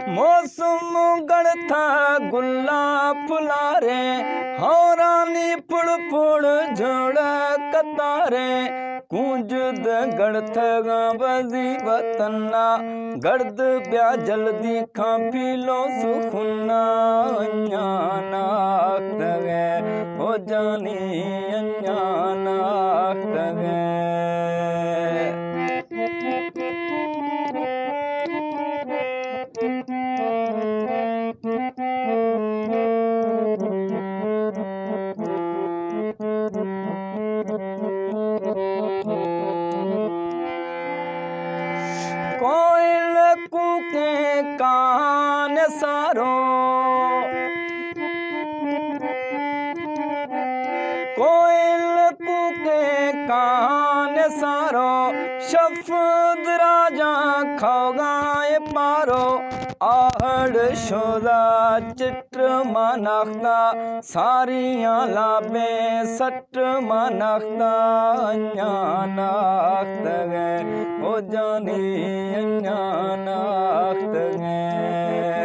मौसम गणथा गुल्ला फुलारे हौरानी पुड़ पुड़ जोड़ कतारे कूंजद गणथ बजी वतना गर्द ब्या जल्दी खां पीलो सुखुना अन्याना तगे हो जानी अन्याना तगे कोयल कूके कान सारो कोयल कूके कान सारो शफद राजा खौगाए पारो आहड़ शोदा चित्र मनाख्ता सारियां लाबे सट मनाख्ता अन्यानाख्त गए हो जानी अन्यानाख्त गए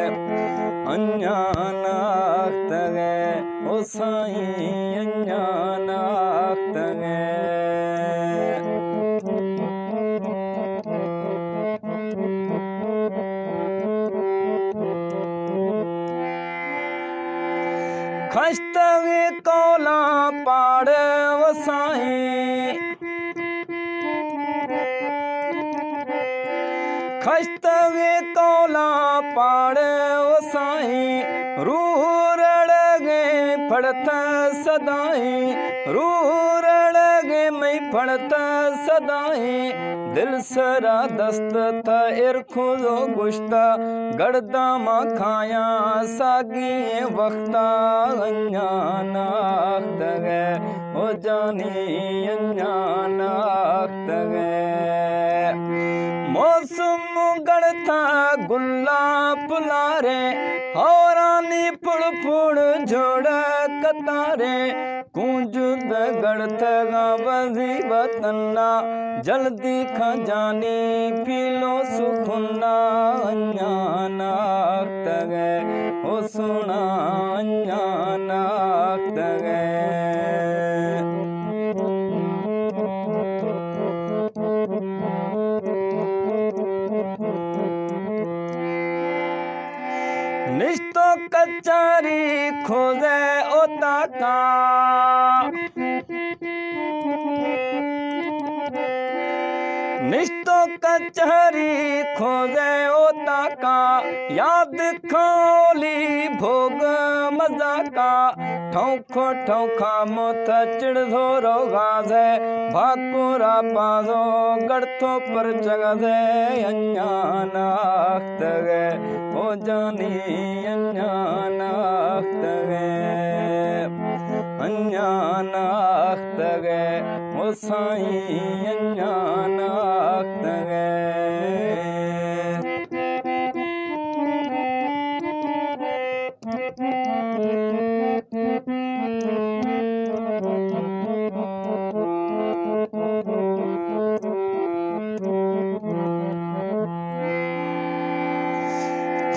अन्यानाख्त गए हो साईं अन्यानाख्त गए खस्तवे कौला पाड़ वसाए खस्तवे कौला पाड़ वसाए रूह रड़गे फड़त सदाए रूह रड़गे मैं फड़त सदाए दिल सरा दस्त था इरखुदो गुश्ता गड़दा मा खाया सागी वक्ता अन्यानाख्त गए हो जानी अन्यानाख्त गए मौसम गणथा गुल्ला पुलारे हौरानी पुड़ पुड़ जोड़ कतारे कूंजद गणथ बजी वतना जल्दी खजानी पीलो सुखुना अन्यानाख्त गए हो सुना अन्यानाख्त गए निश्तो कचारी खोजे ओता का निश्तो कचहरी खोजे ओता का याद खोली भोग मजा का ठौखो ठौखा मोथ चिड़धो रोगाजे भाकुरा पाजो गड़थो पर जगजे अन्यानाख्त गए हो जानी अन्यानाख्त गए अन्यानाख्त गए हो साईं अन्यानाख्त गए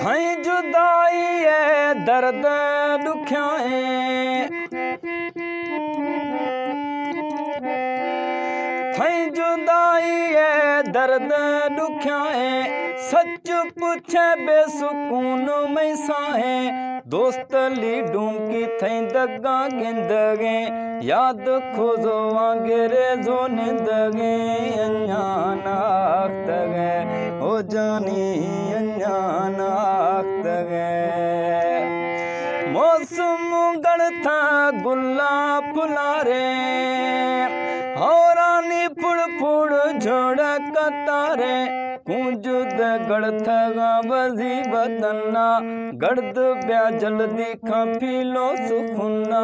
थाई जुदाई है दर्द दुखियाए थाई जुदाई है दर्द दुखियाए सच पूछे बेसुकून में साहे दोस्त ली डूंकी थई दगा गिंदगे याद खोजो वांगेरे जो निंदगे अन्यानाख्त गए हो जानी अन्यानाख्त गए मौसम गणथा गुल्ला फुलारे हौरानी पुड़ पुड़ जोड़ कतारे कूंजद गड़थ बजी वतना गर्द ब्या जल्दी खां पीलो सुखुना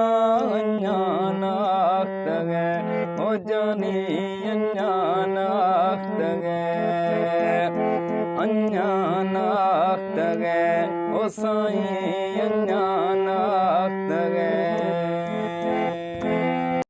अन्यानाख्त गए हो जानी अन्यानाख्त गए अन्यानाख्त गए ओ साईं अन्यानाख्त गए।